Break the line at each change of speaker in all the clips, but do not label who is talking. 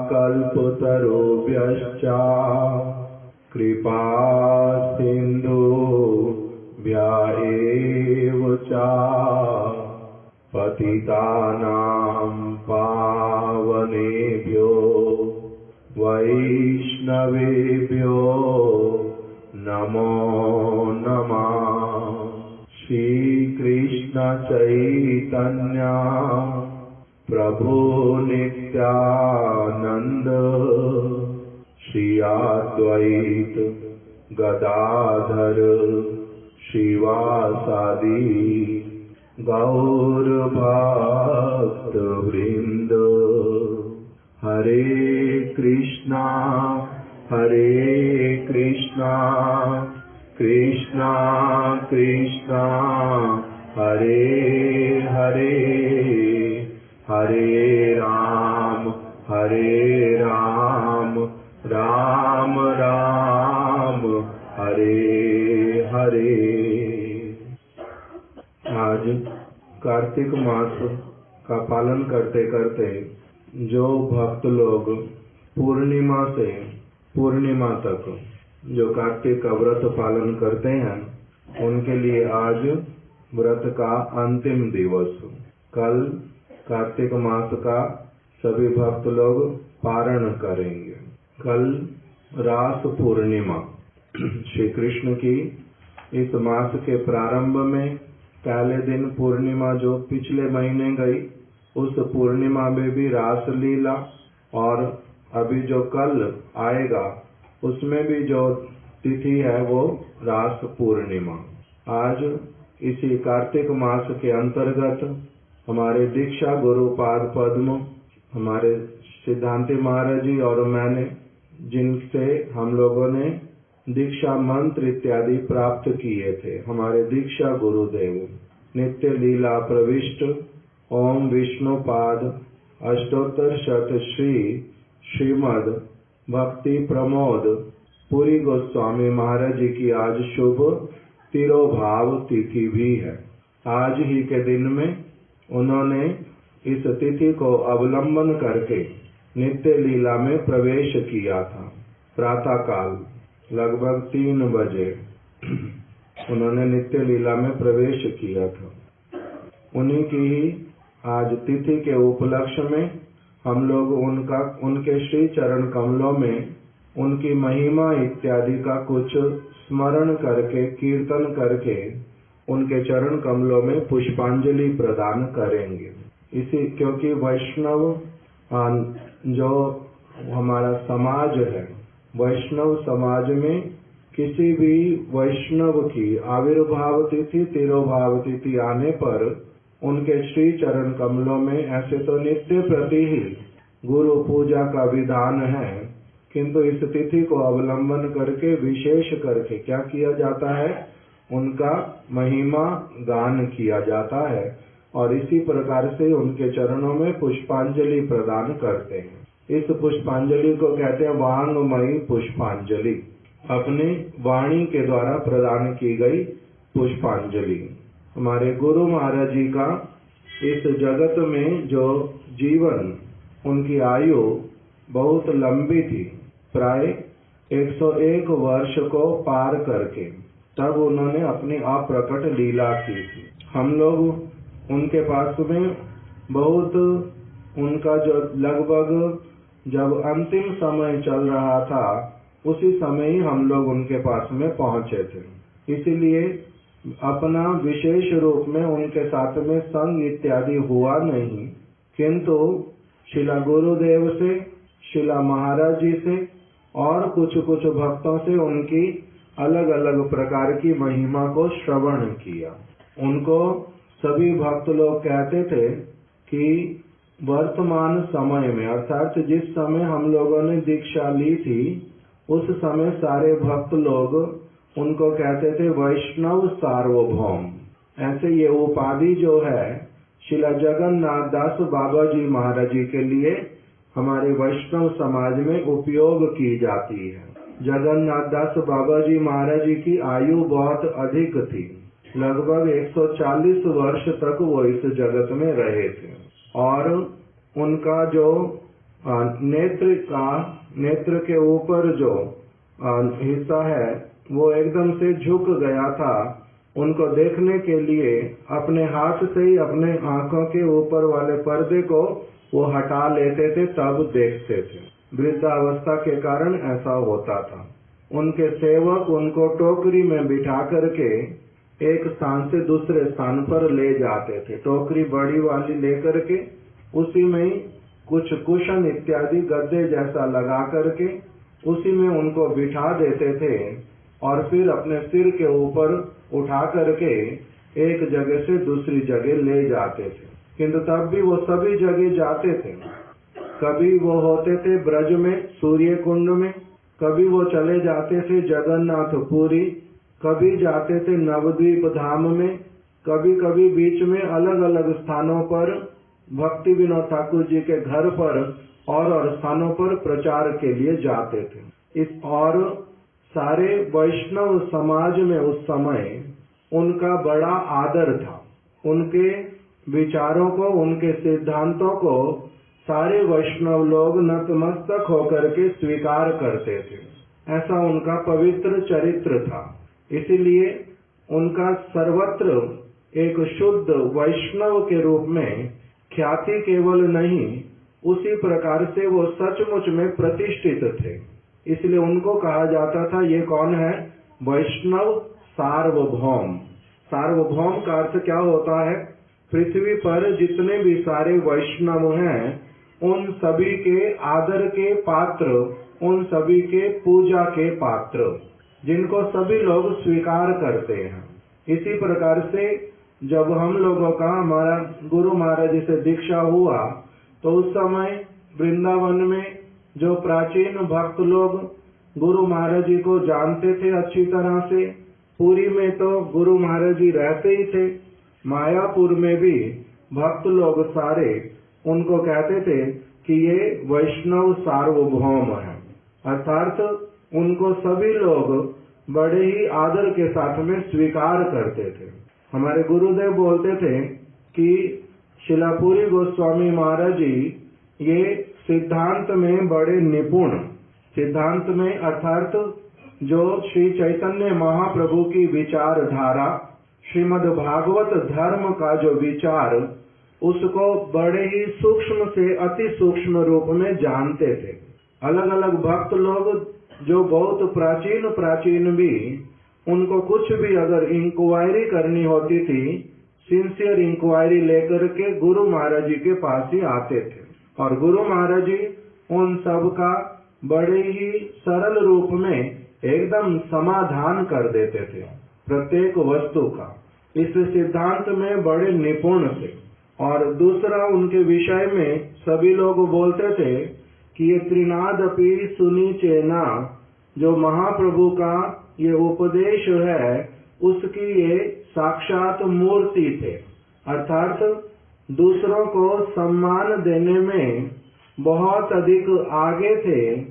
कल्पतरुभ्यश्च कृपा सिन्धुभ्य एव च पतितानां पावनेभ्यो वैष्णवेभ्यो नमो नमः। श्री कृष्ण चैतन्य प्रभु नित्यानंद श्री अद्वैत गदाधर श्रीवासादि गौर भक्त वृंद। हरे कृष्णा कृष्णा कृष्णा हरे हरे, हरे राम राम राम हरे हरे। आज कार्तिक मास का पालन करते करते जो भक्त लोग पूर्णिमा से पूर्णिमा तक जो कार्तिक का व्रत पालन करते हैं, उनके लिए आज व्रत का अंतिम दिवस। कल कार्तिक मास का सभी भक्त लोग पारण करेंगे। कल रास पूर्णिमा, श्री कृष्ण की इस मास के प्रारंभ में पहले दिन पूर्णिमा जो पिछले महीने गई, उस पूर्णिमा में भी रास लीला, और अभी जो कल आएगा उसमें भी जो तिथि है वो रास पूर्णिमा। आज इसी कार्तिक मास के अंतर्गत हमारे दीक्षा गुरु पाद पद्म, हमारे सिद्धांति महाराज जी और मैंने, जिनसे हम लोगों ने दीक्षा मंत्र इत्यादि प्राप्त किए थे, हमारे दीक्षा गुरुदेव नित्य लीला प्रविष्ट ओम विष्णुपाद अष्टोत्तर शत श्रीमद भक्ति प्रमोद पुरी गोस्वामी महाराज जी की आज शुभ तिरोभाव तिथि भी है। आज ही के दिन में उन्होंने इस तिथि को अवलंबन करके नित्य लीला में प्रवेश किया था। प्रातः काल लगभग 3 बजे उन्होंने नित्य लीला में प्रवेश किया था। उन्हीं की ही आज तिथि के उपलक्ष्य में हम लोग उनके श्री चरण कमलों में उनकी महिमा इत्यादि का कुछ स्मरण करके, कीर्तन करके उनके चरण कमलों में पुष्पांजलि प्रदान करेंगे। क्योंकि वैष्णव जो हमारा समाज है, वैष्णव समाज में किसी भी वैष्णव की आविर्भाव तिथि, तिरोभाव तिथि आने पर उनके श्री चरण कमलों में ऐसे तो नित्य प्रति ही गुरु पूजा का विधान है, किंतु इस तिथि को अवलंबन करके विशेष करके क्या किया जाता है, उनका महिमा गान किया जाता है और इसी प्रकार से उनके चरणों में पुष्पांजलि प्रदान करते हैं। इस पुष्पांजलि को कहते हैं वांगमयी पुष्पांजलि, अपनी वाणी के द्वारा प्रदान की गई पुष्पांजलि। हमारे गुरु महाराज जी का इस जगत में जो जीवन, उनकी आयु बहुत लंबी थी, प्राय 101 वर्ष को पार करके तब उन्होंने अपनी अप्रकट लीला की थी। हम लोग उनके पास में बहुत, उनका जो लगभग जब अंतिम समय चल रहा था उसी समय ही हम लोग उनके पास में पहुंचे थे, इसीलिए अपना विशेष रूप में उनके साथ में संग इत्यादि हुआ नहीं, किंतु शिला गुरुदेव से, शिला महाराज जी से और कुछ भक्तों से उनकी अलग अलग प्रकार की महिमा को श्रवण किया। उनको सभी भक्त लोग कहते थे कि वर्तमान समय में, अर्थात जिस समय हम लोगों ने दीक्षा ली थी, उस समय सारे भक्त लोग उनको कहते थे वैष्णव सार्वभौम। ऐसे ये उपाधि जो है शिला जगन्नाथ दास बाबा जी महाराज जी के लिए हमारे वैष्णव समाज में उपयोग की जाती है। जगन्नाथ दास बाबा जी महाराज जी की आयु बहुत अधिक थी, लगभग 140 वर्ष तक वो इस जगत में रहे थे और उनका जो नेत्र के ऊपर जो हिस्सा है वो एकदम से झुक गया था। उनको देखने के लिए अपने हाथ से ही अपने आंखों के ऊपर वाले पर्दे को वो हटा लेते थे, तब देखते थे। वृद्धावस्था के कारण ऐसा होता था। उनके सेवक उनको टोकरी में बिठा करके एक स्थान से दूसरे स्थान पर ले जाते थे। टोकरी बड़ी वाली लेकर के उसी में कुछ कुशन इत्यादि गद्दे जैसा लगा करके उसी में उनको बिठा देते थे और फिर अपने सिर के ऊपर उठा करके एक जगह से दूसरी जगह ले जाते थे। किंतु तब भी वो सभी जगह जाते थे। कभी वो होते थे ब्रज में सूर्य कुंड में, कभी वो चले जाते थे जगन्नाथपुरी, कभी जाते थे नवद्वीप धाम में, कभी कभी बीच में अलग अलग स्थानों पर भक्ति विनोद ठाकुर जी के घर पर और स्थानों पर प्रचार के लिए जाते थे। इस और सारे वैष्णव समाज में उस समय उनका बड़ा आदर था। उनके विचारों को, उनके सिद्धांतों को सारे वैष्णव लोग नतमस्तक होकर के स्वीकार करते थे। ऐसा उनका पवित्र चरित्र था। इसीलिए उनका सर्वत्र एक शुद्ध वैष्णव के रूप में ख्याति केवल नहीं, उसी प्रकार से वो सचमुच में प्रतिष्ठित थे। इसलिए उनको कहा जाता था, ये कौन है? वैष्णव सार्वभौम। सार्वभौम का अर्थ क्या होता है? पृथ्वी पर जितने भी सारे वैष्णव हैं उन सभी के आदर के पात्र, उन सभी के पूजा के पात्र, जिनको सभी लोग स्वीकार करते हैं। इसी प्रकार से जब हम लोगों का हमारा गुरु महाराज जी से दीक्षा हुआ तो उस समय वृंदावन में जो प्राचीन भक्त लोग गुरु महाराज जी को जानते थे अच्छी तरह से, पुरी में तो गुरु महाराज जी रहते ही थे, मायापुर में भी भक्त लोग सारे उनको कहते थे कि ये वैष्णव सार्वभौम है। अर्थात उनको सभी लोग बड़े ही आदर के साथ में स्वीकार करते थे। हमारे गुरुदेव बोलते थे कि शिलापुरी गोस्वामी महाराज जी ये सिद्धांत में बड़े निपुण, सिद्धांत में अर्थात जो श्री चैतन्य महाप्रभु की विचारधारा, श्रीमद् भागवत धर्म का जो विचार, उसको बड़े ही सूक्ष्म से अति सूक्ष्म रूप में जानते थे। अलग अलग भक्त लोग जो बहुत प्राचीन भी, उनको कुछ भी अगर इंक्वायरी करनी होती थी, सिंसियर इंक्वायरी लेकर के गुरु महाराज जी के पास ही आते थे और गुरु महाराज जी उन सब का बड़े ही सरल रूप में एकदम समाधान कर देते थे, प्रत्येक वस्तु का। इस सिद्धांत में बड़े निपुण थे। और दूसरा, उनके विषय में सभी लोग बोलते थे कि ये त्रिनादपि सुनी चेना, जो महाप्रभु का ये उपदेश है उसकी ये साक्षात मूर्ति थे। अर्थात दूसरों को सम्मान देने में बहुत अधिक आगे थे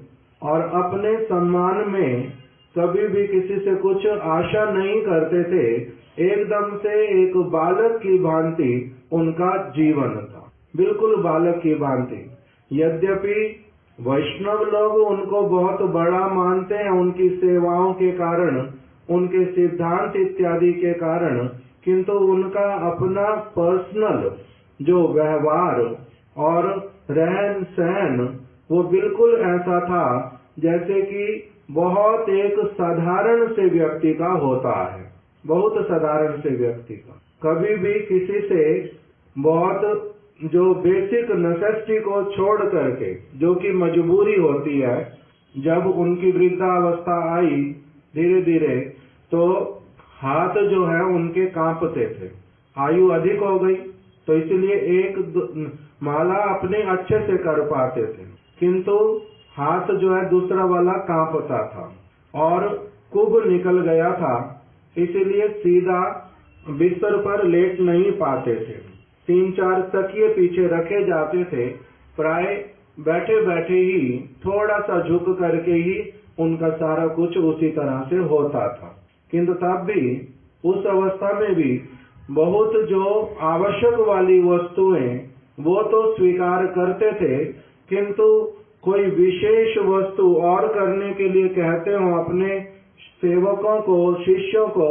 और अपने सम्मान में कभी भी किसी से कुछ आशा नहीं करते थे। एकदम से एक बालक की भांति उनका जीवन था, बिल्कुल बालक की भांति। यद्यपि वैष्णव लोग उनको बहुत बड़ा मानते हैं उनकी सेवाओं के कारण, उनके सिद्धांत इत्यादि के कारण, किंतु उनका अपना पर्सनल जो व्यवहार और रहन सहन वो बिल्कुल ऐसा था जैसे कि बहुत एक साधारण से व्यक्ति का होता है, बहुत साधारण से व्यक्ति का। कभी भी किसी से बहुत जो बेसिक नेसेसिटी को छोड़ करके, जो कि मजबूरी होती है, जब उनकी वृद्धावस्था आई धीरे धीरे तो हाथ जो है उनके कांपते थे। आयु अधिक हो गई तो इसलिए एक माला अपने अच्छे से कर पाते थे, किंतु हाथ जो है दूसरा वाला कांपता था और कुब निकल गया था, इसलिए सीधा बिस्तर पर लेट नहीं पाते थे। 3-4 तकिए पीछे रखे जाते थे, प्राय बैठे बैठे ही थोड़ा सा झुक करके ही उनका सारा कुछ उसी तरह से होता था। किंतु तब भी उस अवस्था में भी बहुत जो आवश्यक वाली वस्तुएं वो तो स्वीकार करते थे, किंतु कोई विशेष वस्तु और करने के लिए कहते हो अपने सेवकों को, शिष्यों को,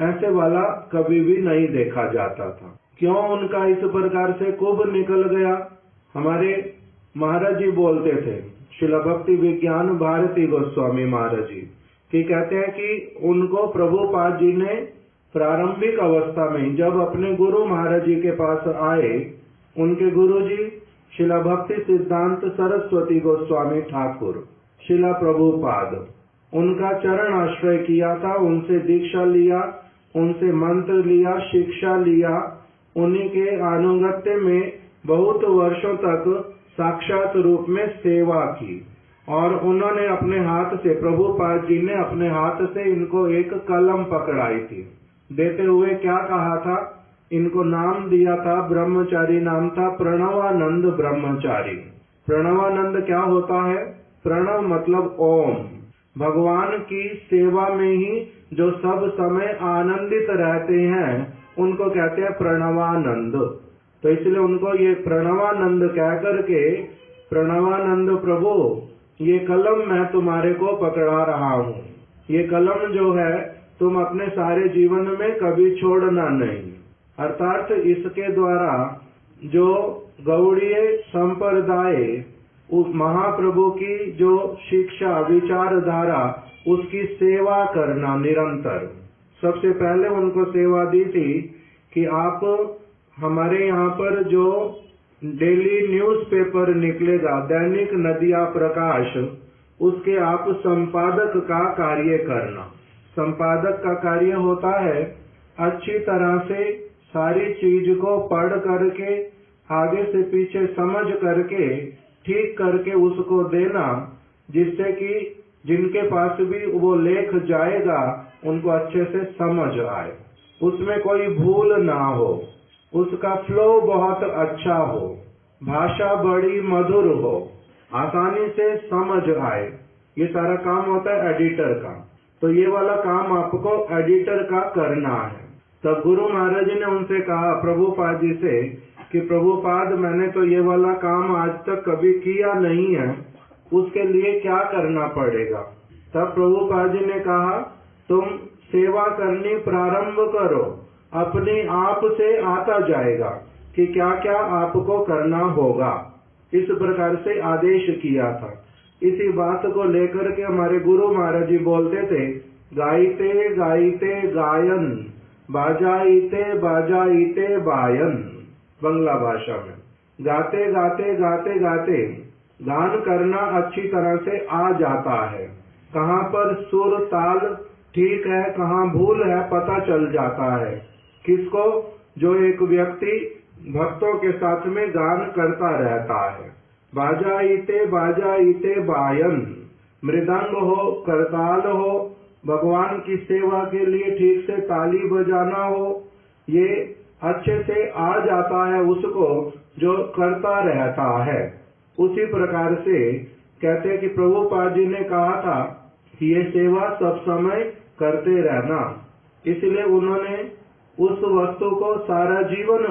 ऐसे वाला कभी भी नहीं देखा जाता था। क्यों उनका इस प्रकार से कुब निकल गया? हमारे महाराज जी बोलते थे, श्रील भक्ति विज्ञान भारती गोस्वामी महाराज जी, कि कहते हैं कि उनको प्रभुपाद जी ने प्रारंभिक अवस्था में जब अपने गुरु महाराज जी के पास आए, उनके गुरु जी श्रील भक्ति सिद्धांत सरस्वती गोस्वामी ठाकुर श्रील प्रभुपाद, उनका चरण आश्रय किया था, उनसे दीक्षा लिया, उनसे मंत्र लिया, शिक्षा लिया, उन्हीं के अनुगत्य में बहुत वर्षों तक साक्षात रूप में सेवा की। और उन्होंने अपने हाथ से, प्रभुपाद जी ने अपने हाथ से इनको एक कलम पकड़ाई थी। देते हुए क्या कहा था? इनको नाम दिया था, ब्रह्मचारी नाम था, प्रणवानंद ब्रह्मचारी। प्रणवानंद क्या होता है? प्रणव मतलब ओम। भगवान की सेवा में ही जो सब समय आनंदित रहते हैं उनको कहते हैं प्रणवानंद। तो इसलिए उनको ये प्रणवानंद कह करके, प्रणवानंद प्रभु ये कलम मैं तुम्हारे को पकड़ा रहा हूँ, ये कलम जो है तुम अपने सारे जीवन में कभी छोड़ना नहीं। अर्थात इसके द्वारा जो गौड़ीय संप्रदाय, उस महाप्रभु की जो शिक्षा विचारधारा, उसकी सेवा करना निरंतर। सबसे पहले उनको सेवा दी थी कि आप हमारे यहाँ पर जो डेली न्यूज़पेपर निकलेगा, दैनिक नदिया प्रकाश, उसके आप संपादक का कार्य करना। संपादक का कार्य होता है अच्छी तरह से सारी चीज को पढ़ करके, आगे से पीछे समझ करके, ठीक करके उसको देना, जिससे कि जिनके पास भी वो लेख जाएगा उनको अच्छे से समझ आए, उसमें कोई भूल ना हो, उसका फ्लो बहुत अच्छा हो, भाषा बड़ी मधुर हो, आसानी से समझ आए। ये सारा काम होता है एडिटर का। तो ये वाला काम आपको एडिटर का करना है। तब गुरु महाराज जी ने उनसे कहा, प्रभुपाद जी से, कि प्रभुपाद मैंने तो ये वाला काम आज तक कभी किया नहीं है, उसके लिए क्या करना पड़ेगा? तब प्रभुपाद जी ने कहा, तुम सेवा करनी प्रारंभ करो, अपने आप से आता जाएगा कि क्या क्या आपको करना होगा। इस प्रकार से आदेश किया था। इसी बात को लेकर के हमारे गुरु महाराज जी बोलते थे, गाइते गाइते गायन, बाजाइते बाजाइते बायन। बंगला भाषा में गाते गाते गाते गाते गान करना अच्छी तरह से आ जाता है। कहाँ पर सुर ताल ठीक है, कहाँ भूल है, पता चल जाता है। किसको? जो एक व्यक्ति भक्तों के साथ में गान करता रहता है। बाजाइते बाजाइते बायन, मृदंग हो, करताल हो, भगवान की सेवा के लिए ठीक से ताली बजाना हो, ये अच्छे से आ जाता है उसको जो करता रहता है। उसी प्रकार से कहते हैं कि प्रभुपाद जी ने कहा था कि ये सेवा सब समय करते रहना। इसलिए उन्होंने उस वस्तु को सारा जीवन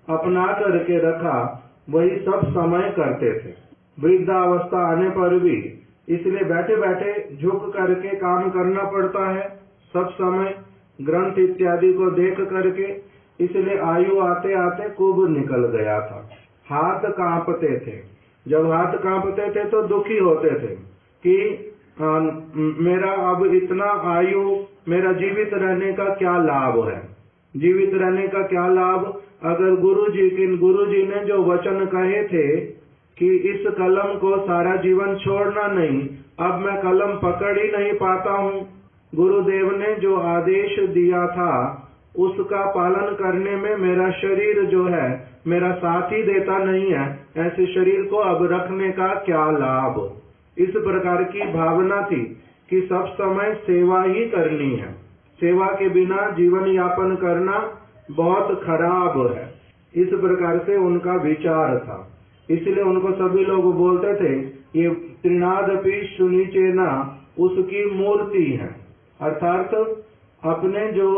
अपना करके रखा, वही सब समय करते थे, वृद्धावस्था आने पर भी। इसलिए बैठे बैठे झुक करके काम करना पड़ता है सब समय, ग्रंथ इत्यादि को देख करके। इसलिए आयु आते आते कुब निकल गया था। हाथ कांपते थे। जब हाथ कांपते थे तो दुखी होते थे कि मेरा अब इतना आयु, मेरा जीवित रहने का क्या लाभ है? जीवित रहने का क्या लाभ? अगर गुरु जी ने जो वचन कहे थे कि इस कलम को सारा जीवन छोड़ना नहीं, अब मैं कलम पकड़ ही नहीं पाता हूँ। गुरुदेव ने जो आदेश दिया था उसका पालन करने में मेरा शरीर जो है मेरा साथ ही देता नहीं है, ऐसे शरीर को अब रखने का क्या लाभ? इस प्रकार की भावना थी कि सब समय सेवा ही करनी है, सेवा के बिना जीवन यापन करना बहुत खराब है। इस प्रकार से उनका विचार था। इसलिए उनको सभी लोग बोलते थे ये त्रिनादपि सुनिचेना उसकी मूर्ति है। अर्थात अपने जो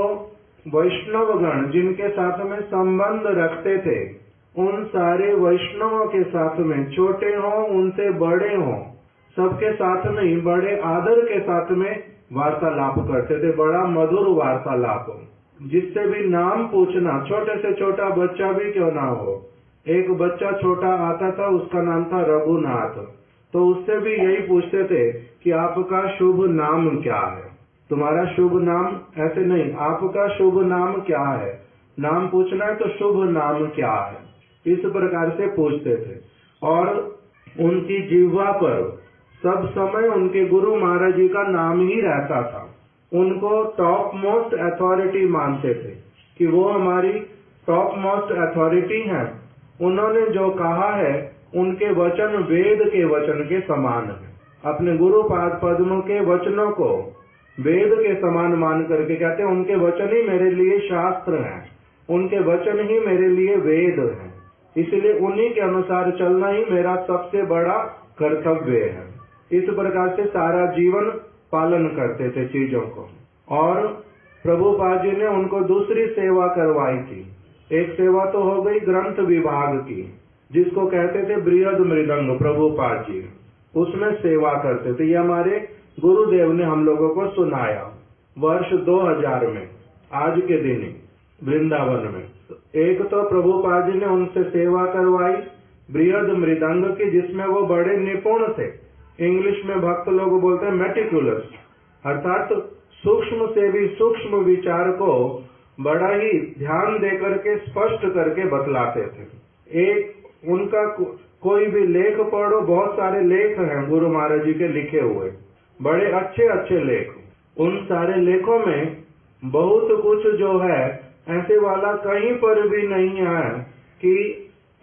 वैष्णवगण जिनके साथ में संबंध रखते थे उन सारे वैष्णवों के साथ में, छोटे हों उनसे बड़े हों, सबके साथ में ही बड़े आदर के साथ में वार्तालाप करते थे, बड़ा मधुर वार्तालाप। जिससे भी नाम पूछना, छोटे से छोटा बच्चा भी क्यों ना हो, एक बच्चा छोटा आता था, उसका नाम था रघुनाथ, तो उससे भी यही पूछते थे कि आपका शुभ नाम क्या है, तुम्हारा शुभ नाम, ऐसे नहीं, आपका शुभ नाम क्या है, नाम पूछना है तो शुभ नाम क्या है, इस प्रकार से पूछते थे। और उनकी जिह्वा पर सब समय उनके गुरु महाराज जी का नाम ही रहता था। उनको टॉप मोस्ट अथॉरिटी मानते थे कि वो हमारी टॉप मोस्ट अथॉरिटी हैं। उन्होंने जो कहा है उनके वचन वेद के वचन के समान है। अपने गुरु पाद पद्मों के वचनों को वेद के समान मान करके कहते हैं उनके वचन ही मेरे लिए शास्त्र हैं, उनके वचन ही मेरे लिए वेद हैं, इसलिए उन्हीं के अनुसार चलना ही मेरा सबसे बड़ा कर्तव्य है। इस प्रकार से सारा जीवन पालन करते थे चीजों को। और प्रभुपाद जी ने उनको दूसरी सेवा करवाई थी। एक सेवा तो हो गई ग्रंथ विभाग की, जिसको कहते थे बृहद मृदंग, प्रभुपाद जी उसमें सेवा करते थे। ये हमारे गुरुदेव ने हम लोगों को सुनाया वर्ष 2000 में, आज के दिन वृंदावन में। एक तो प्रभुपाद जी ने उनसे सेवा करवाई बृहद मृदंग की, जिसमें वो बड़े निपुण थे। इंग्लिश में भक्त लोग बोलते हैं मेटिकुलस, अर्थात सूक्ष्म से भी सूक्ष्म विचार को बड़ा ही ध्यान दे करके स्पष्ट करके बतलाते थे। एक उनका कोई भी लेख पढ़ो, बहुत सारे लेख हैं गुरु महाराज जी के लिखे हुए, बड़े अच्छे अच्छे लेख। उन सारे लेखों में बहुत कुछ जो है ऐसे वाला कहीं पर भी नहीं है कि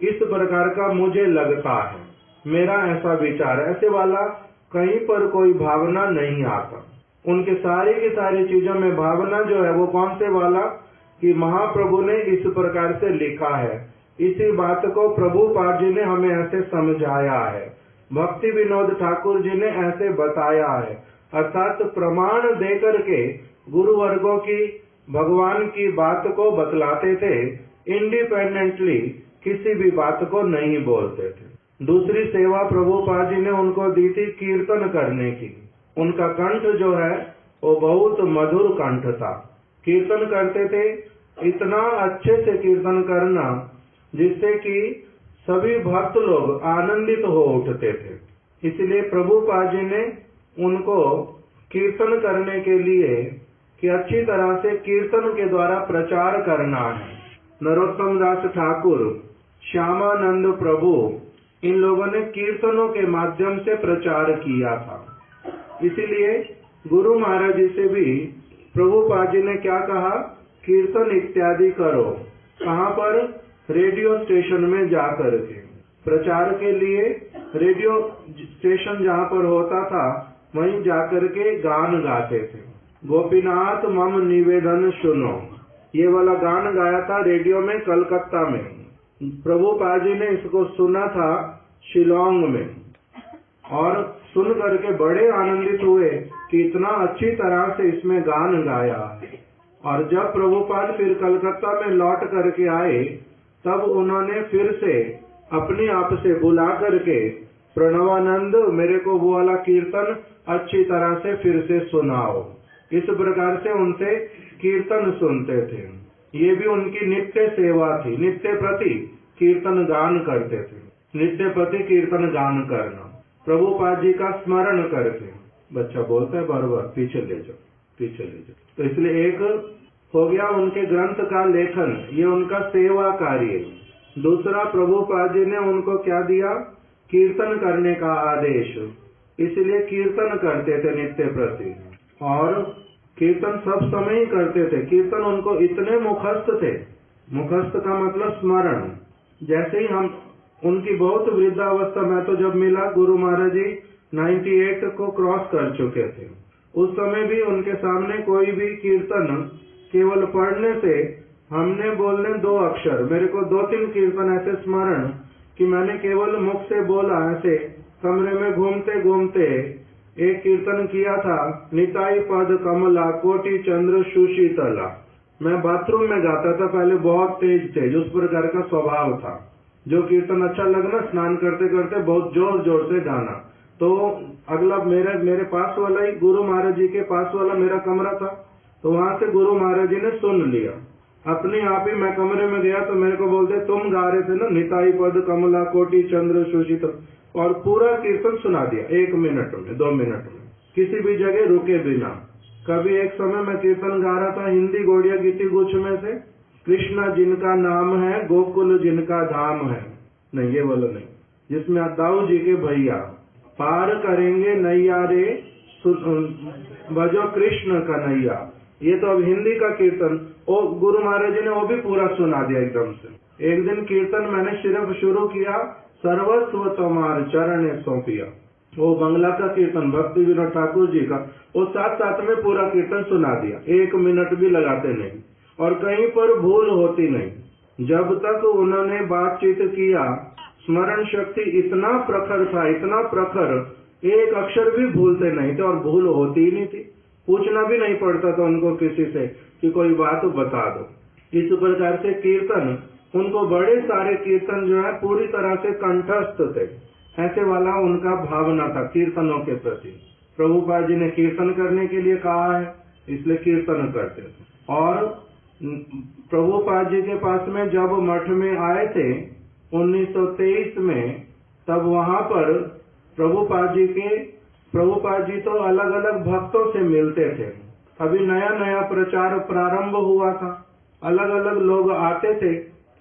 इस प्रकार का मुझे लगता है, मेरा ऐसा विचार है, ऐसे वाला कहीं पर कोई भावना नहीं आता। उनके सारी की सारी चीजों में भावना जो है वो कौन से वाला कि महाप्रभु ने इस प्रकार से लिखा है, इसी बात को प्रभुपाद जी ने हमें ऐसे समझाया है, भक्ति विनोद ठाकुर जी ने ऐसे बताया है। अर्थात प्रमाण दे करके गुरु वर्गों की भगवान की बात को बतलाते थे, इंडिपेंडेंटली किसी भी बात को नहीं बोलते थे। दूसरी सेवा प्रभुपाद जी ने उनको दी थी कीर्तन करने की। उनका कंठ जो है वो बहुत मधुर कंठ था, कीर्तन करते थे, इतना अच्छे से कीर्तन करना जिससे कि सभी भक्त लोग आनंदित हो उठते थे। इसलिए प्रभुपाद जी ने उनको कीर्तन करने के लिए कि अच्छी तरह से कीर्तन के द्वारा प्रचार करना है। नरोत्तम दास ठाकुर, श्यामानंद प्रभु, इन लोगों ने कीर्तनों के माध्यम से प्रचार किया था। इसीलिए गुरु महाराज जी से भी प्रभुपाद जी ने क्या कहा, कीर्तन इत्यादि करो। कहाँ पर? रेडियो स्टेशन में जाकर के प्रचार के लिए, रेडियो स्टेशन जहाँ पर होता था वहीं जाकर के गान गाते थे। गोपीनाथ मम निवेदन सुनो, ये वाला गान गाया था रेडियो में कलकत्ता में। प्रभुपाद जी ने इसको सुना था शिलोंग में और सुन करके बड़े आनंदित हुए कि इतना अच्छी तरह से इसमें गान गाया है। और जब प्रभुपाद फिर कलकत्ता में लौट करके आए तब उन्होंने फिर से अपने आप से बुला करके प्रणवानंद मेरे को वो वाला कीर्तन अच्छी तरह से फिर से सुनाओ। इस प्रकार से उनसे कीर्तन सुनते थे। ये भी उनकी नित्य सेवा थी, नित्य प्रति कीर्तन गान करते थे, नित्य प्रति कीर्तन गान करना, प्रभुपाद जी का स्मरण करके। बच्चा बोलता है बार बार पीछे ले जाओ, पीछे ले जाओ। तो इसलिए एक हो गया उनके ग्रंथ का लेखन, ये उनका सेवा कार्य। दूसरा प्रभुपाद जी ने उनको क्या दिया, कीर्तन करने का आदेश, इसलिए कीर्तन करते थे नित्य प्रति। और कीर्तन सब समय ही करते थे। कीर्तन उनको इतने मुखस्त थे, मुखस्त का मतलब स्मरण। जैसे ही हम उनकी बहुत वृद्धावस्था में तो जब मिला गुरु महाराज जी 98 को क्रॉस कर चुके थे, उस समय भी उनके सामने कोई भी कीर्तन केवल पढ़ने से हमने बोलने 2 अक्षर, मेरे को 2-3 कीर्तन ऐसे स्मरण कि मैंने केवल मुख से बोला, ऐसे कमरे में घूमते घूमते एक कीर्तन किया था, निताई पद कमला कोटि चंद्र सुशीतला। मैं बाथरूम में गाता था, पहले बहुत तेज उस प्रकार का स्वभाव था। जो कीर्तन अच्छा लगना, स्नान करते करते बहुत जोर जोर से गाना। तो अगला मेरे पास वाला ही गुरु महाराज जी के पास वाला मेरा कमरा था, तो वहां से गुरु महाराज जी ने सुन लिया। अपने आप ही मैं कमरे में गया तो मेरे को बोलते, तुम गा रहे थे ना निताई पद कमला कोटि चंद्र सुशित, और पूरा कीर्तन सुना दिया 1 मिनट में 2 मिनट में, किसी भी जगह रुके बिना। कभी एक समय मैं कीर्तन गा रहा था हिंदी गौड़िया गीति गुच्छ में से, कृष्णा जिनका नाम है गोकुल जिनका धाम है, नहीं ये वाला नहीं, जिसमें दाऊ जी के भैया पार करेंगे नैया रे भजो कृष्ण का नैया, ये तो अब हिंदी का कीर्तन। और गुरु महाराज जी ने वो भी पूरा सुना दिया एकदम से। एक दिन कीर्तन मैंने सिर्फ शुरू किया, सर्वस्व तुम्हार चरण सौंपिया, वो बंगला का कीर्तन भक्ति विनोद ठाकुर जी का, वो साथ साथ में पूरा कीर्तन सुना दिया, 1 मिनट भी लगाते नहीं, और कहीं पर भूल होती नहीं। जब तक उन्होंने बातचीत किया, स्मरण शक्ति इतना प्रखर था, इतना प्रखर, एक अक्षर भी भूलते नहीं थे, और भूल होती ही नहीं थी। पूछना भी नहीं पड़ता था उनको किसी से कि कोई बात बता दो। इस प्रकार से कीर्तन, उनको बड़े सारे कीर्तन जो है पूरी तरह से कंठस्थ थे, ऐसे वाला उनका भावना था कीर्तनों के प्रति। प्रभुपाद जी ने कीर्तन करने के लिए कहा है, इसलिए कीर्तन करते थे। और प्रभुपाद जी के पास में जब मठ में आए थे 1923 में, तब वहां पर प्रभुपाद जी तो अलग अलग भक्तों से मिलते थे। अभी नया नया प्रचार प्रारंभ हुआ था, अलग अलग लोग आते थे,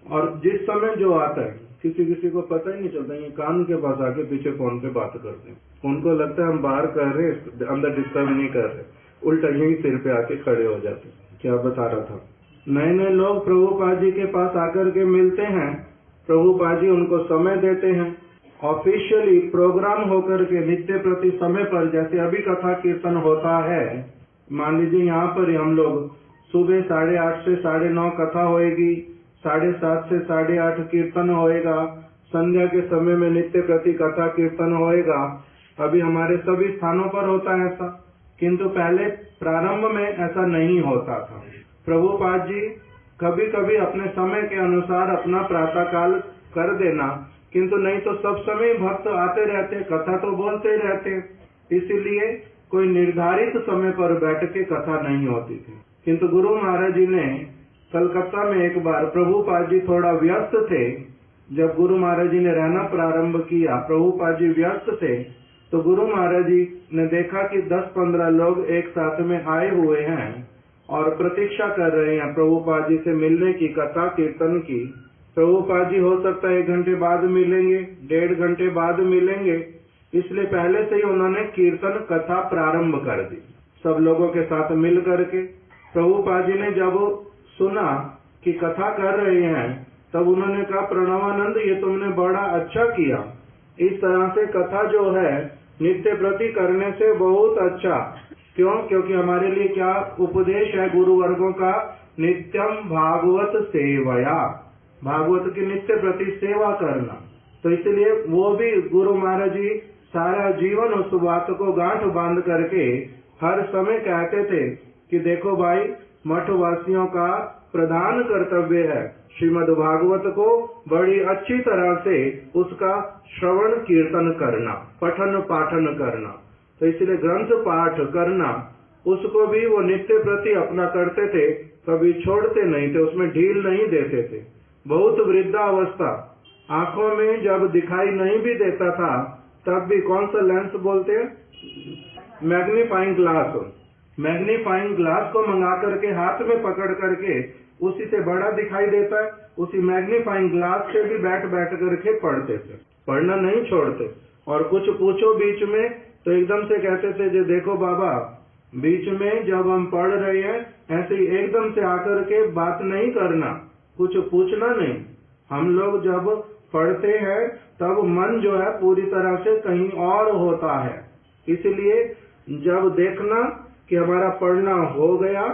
और जिस समय जो आता है किसी को पता ही नहीं चलता, ये कान के पास आके पीछे फोन पे बात करते हैं, उनको लगता है हम बाहर कर रहे, अंदर डिस्टर्ब नहीं कर रहे, उल्टा यही सिर पे आके खड़े हो जाते। क्या बता रहा था, नए नए लोग प्रभुपाद जी के पास आकर के मिलते हैं, प्रभुपाद जी उनको समय देते हैं, ऑफिशियली प्रोग्राम होकर के नित्य प्रति समय पर, जैसे अभी कथा कीर्तन होता है, मान लीजिए यहाँ पर हम लोग सुबह 8:30 से 9:30 कथा होएगी, 7:30 से 8:30 कीर्तन होएगा, संध्या के समय में नित्य प्रति कथा कीर्तन होएगा। अभी हमारे सभी स्थानों पर होता है ऐसा, किंतु पहले प्रारंभ में ऐसा नहीं होता था। प्रभुपाद जी कभी कभी अपने समय के अनुसार अपना प्रातः काल कर देना, किंतु नहीं तो सब समय भक्त आते रहते, कथा तो बोलते रहते, इसीलिए कोई निर्धारित समय पर बैठ के कथा नहीं होती थी। किंतु गुरु महाराज जी ने कलकत्ता में एक बार, प्रभुपाद जी थोड़ा व्यस्त थे, जब गुरु महाराज जी ने रहना प्रारंभ किया, प्रभुपाद जी व्यस्त थे, तो गुरु महाराज जी ने देखा कि 10-15 लोग एक साथ में आए हुए हैं और प्रतीक्षा कर रहे हैं प्रभुपाद जी से मिलने की, कथा कीर्तन की। प्रभुपाद जी हो सकता है 1 घंटे बाद मिलेंगे, 1.5 घंटे बाद मिलेंगे, इसलिए पहले से ही उन्होंने कीर्तन कथा प्रारंभ कर दी सब लोगों के साथ मिल करके। प्रभुपाद जी ने जब सुना कि कथा कर रहे हैं, तब उन्होंने कहा, प्रणवानंद ये तुमने बड़ा अच्छा किया, इस तरह से कथा जो है नित्य प्रति करने से बहुत अच्छा। क्यों? क्योंकि हमारे लिए क्या उपदेश है गुरु वर्गों का, नित्यम भागवत सेवया, भागवत की नित्य प्रति सेवा करना। तो इसलिए वो भी गुरु महाराज जी सारा जीवन उस बात को गांठ बांध करके हर समय कहते थे कि देखो भाई, मठ वासियों का प्रधान कर्तव्य है श्रीमद् भागवत को बड़ी अच्छी तरह से उसका श्रवण कीर्तन करना, पठन पाठन करना। तो इसलिए ग्रंथ पाठ करना, उसको भी वो नित्य प्रति अपना करते थे, कभी छोड़ते नहीं थे, उसमें ढील नहीं देते थे। बहुत वृद्धावस्था, आंखों में जब दिखाई नहीं भी देता था, तब भी कौन सा लेंस बोलते हैं, मैग्नीफाइंग ग्लास, मैग्नीफाइंग ग्लास को मंगा करके हाथ में पकड़ करके, उसी से बड़ा दिखाई देता है, उसी मैग्नीफाइंग ग्लास से भी बैठ करके पढ़ते थे, पढ़ना नहीं छोड़ते। और कुछ पूछो बीच में तो एकदम से कहते थे, जो देखो बाबा, बीच में जब हम पढ़ रहे हैं ऐसे ही एकदम से आकर के बात नहीं करना, कुछ पूछना नहीं। हम लोग जब पढ़ते हैं तब मन जो है पूरी तरह से कहीं और होता है, इसलिए जब देखना कि हमारा पढ़ना हो गया,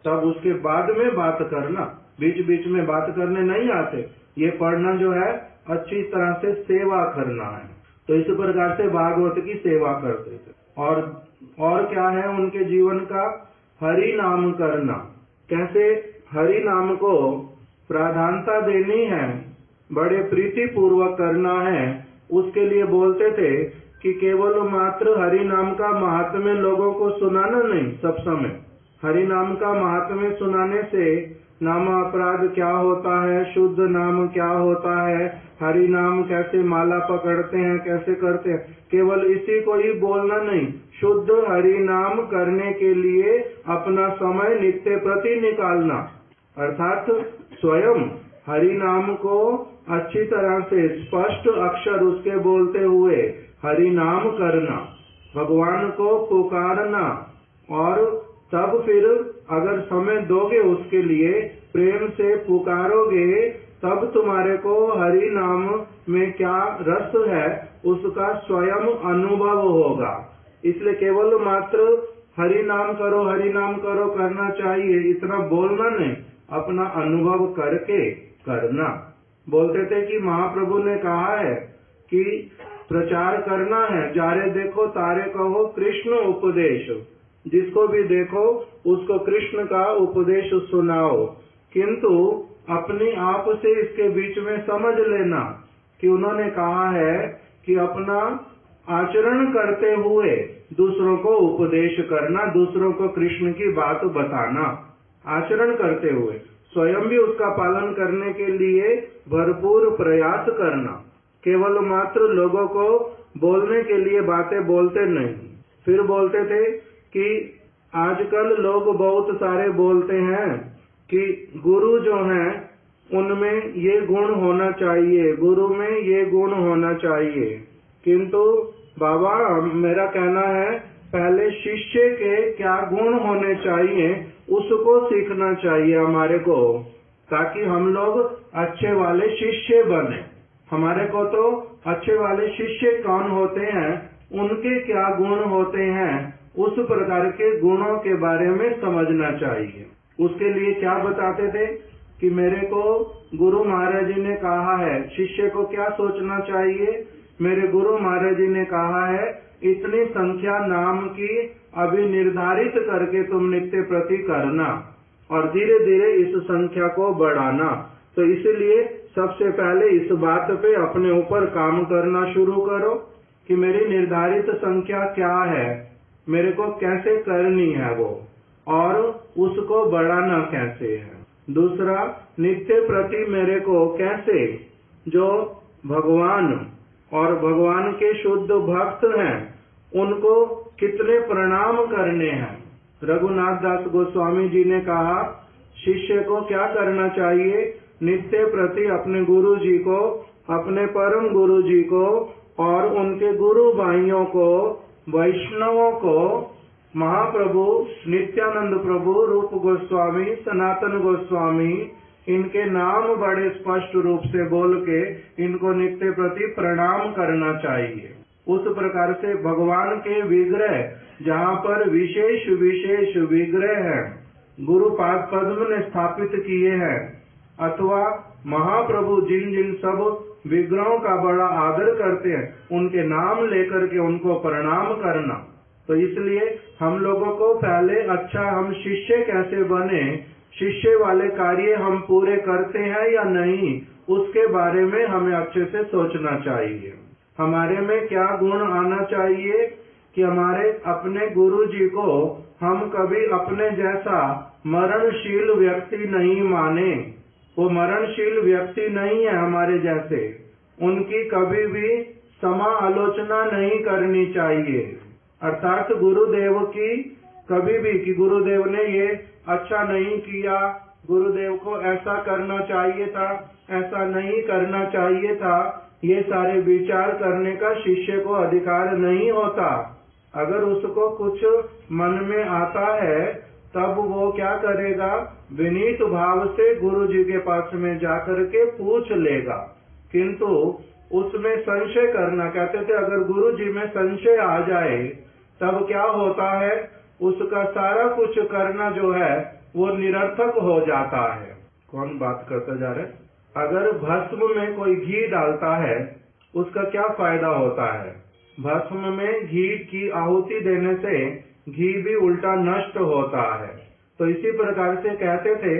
तब उसके बाद में बात करना, बीच बीच में बात करने नहीं आते। ये पढ़ना जो है अच्छी तरह से सेवा करना है। तो इस प्रकार से भागवत की सेवा करते थे। और क्या है उनके जीवन का, हरि नाम करना। कैसे हरि नाम को प्राधान्यता देनी है, बड़े प्रीति पूर्वक करना है, उसके लिए बोलते थे कि केवल मात्र हरि नाम का महात्म्य लोगों को सुनाना नहीं, सब समय हरि नाम का महात्म्य सुनाने से नाम अपराध क्या होता है, शुद्ध नाम क्या होता है, हरि नाम कैसे माला पकड़ते हैं, कैसे करते हैं, केवल इसी को ही बोलना नहीं, शुद्ध हरि नाम करने के लिए अपना समय नित्य प्रति निकालना, अर्थात स्वयं हरि नाम को अच्छी तरह से स्पष्ट अक्षर उसके बोलते हुए हरि नाम करना, भगवान को पुकारना, और तब फिर अगर समय दोगे उसके लिए, प्रेम से पुकारोगे, तब तुम्हारे को हरि नाम में क्या रस है उसका स्वयं अनुभव होगा। इसलिए केवल मात्र हरि नाम करो करना चाहिए, इतना बोलना नहीं, अपना अनुभव करके करना। बोलते थे कि महाप्रभु ने कहा है कि प्रचार करना है, जारे देखो तारे कहो कृष्ण उपदेश, जिसको भी देखो उसको कृष्ण का उपदेश सुनाओ, किंतु अपने आप से इसके बीच में समझ लेना कि उन्होंने कहा है कि अपना आचरण करते हुए दूसरों को उपदेश करना, दूसरों को कृष्ण की बात बताना, आचरण करते हुए स्वयं भी उसका पालन करने के लिए भरपूर प्रयास करना, केवल मात्र लोगों को बोलने के लिए बातें बोलते नहीं। फिर बोलते थे कि आजकल लोग बहुत सारे बोलते हैं कि गुरु जो हैं उनमें ये गुण होना चाहिए, गुरु में ये गुण होना चाहिए, किंतु बाबा मेरा कहना है पहले शिष्य के क्या गुण होने चाहिए उसको सीखना चाहिए हमारे को, ताकि हम लोग अच्छे वाले शिष्य बने। हमारे को तो अच्छे वाले शिष्य कौन होते हैं, उनके क्या गुण होते हैं, उस प्रकार के गुणों के बारे में समझना चाहिए। उसके लिए क्या बताते थे कि मेरे को गुरु महाराज जी ने कहा है शिष्य को क्या सोचना चाहिए, मेरे गुरु महाराज जी ने कहा है इतनी संख्या नाम की अभी निर्धारित करके तुम नित्य प्रति करना और धीरे धीरे इस संख्या को बढ़ाना। तो इसलिए सबसे पहले इस बात पे अपने ऊपर काम करना शुरू करो कि मेरी निर्धारित संख्या क्या है, मेरे को कैसे करनी है वो, और उसको बढ़ाना कैसे है। दूसरा, नित्य प्रति मेरे को कैसे जो भगवान और भगवान के शुद्ध भक्त हैं उनको कितने प्रणाम करने हैं। रघुनाथ दास गोस्वामी जी ने कहा शिष्य को क्या करना चाहिए, नित्य प्रति अपने गुरु जी को, अपने परम गुरु जी को और उनके गुरु भाइयों को, वैष्णवों को, महाप्रभु नित्यानंद प्रभु, रूप गोस्वामी, सनातन गोस्वामी, इनके नाम बड़े स्पष्ट रूप से बोल के इनको नित्य प्रति प्रणाम करना चाहिए। उस प्रकार से भगवान के विग्रह जहाँ पर विशेष विशेष विग्रह है गुरु पाद पद्म ने स्थापित किए हैं, अथवा महाप्रभु जिन जिन सब विग्रहों का बड़ा आदर करते हैं उनके नाम लेकर के उनको प्रणाम करना। तो इसलिए हम लोगों को पहले अच्छा हम शिष्य कैसे बने, शिष्य वाले कार्य हम पूरे करते हैं या नहीं, उसके बारे में हमें अच्छे से सोचना चाहिए। हमारे में क्या गुण आना चाहिए कि हमारे अपने गुरु जी को हम कभी अपने जैसा मरणशील व्यक्ति नहीं माने। वो मरणशील व्यक्ति नहीं है हमारे जैसे, उनकी कभी भी समालोचना नहीं करनी चाहिए। अर्थात गुरुदेव की कभी भी कि गुरुदेव ने ये अच्छा नहीं किया, गुरुदेव को ऐसा करना चाहिए था, ऐसा नहीं करना चाहिए था, ये सारे विचार करने का शिष्य को अधिकार नहीं होता। अगर उसको कुछ मन में आता है तब वो क्या करेगा, विनीत भाव से गुरु जी के पास में जाकर के पूछ लेगा, किंतु उसमें संशय करना, कहते थे अगर गुरु जी में संशय आ जाए तब क्या होता है, उसका सारा कुछ करना जो है वो निरर्थक हो जाता है। कौन बात करता जा रहा है? अगर भस्म में कोई घी डालता है उसका क्या फायदा होता है? भस्म में घी की आहुति देने से घी भी उल्टा नष्ट होता है। तो इसी प्रकार से कहते थे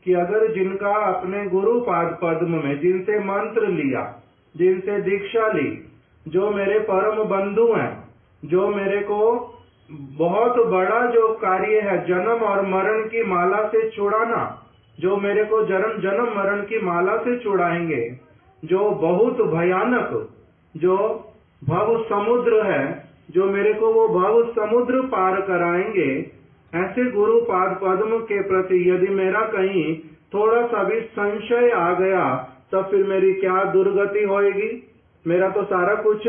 कि अगर जिनका अपने गुरु पाद पद्म में जिनसे मंत्र लिया, जिनसे दीक्षा ली, जो मेरे परम बंधु हैं, जो मेरे को बहुत बड़ा जो कार्य है जन्म और मरण की माला से छुड़ाना, जो मेरे को जन्म मरण की माला से छुड़ाएंगे, जो बहुत भयानक जो भव समुद्र है, जो मेरे को वो भव समुद्र पार कराएंगे, ऐसे गुरु पाद पद्म के प्रति यदि मेरा कहीं थोड़ा सा भी संशय आ गया तब फिर मेरी क्या दुर्गति होएगी। मेरा तो सारा कुछ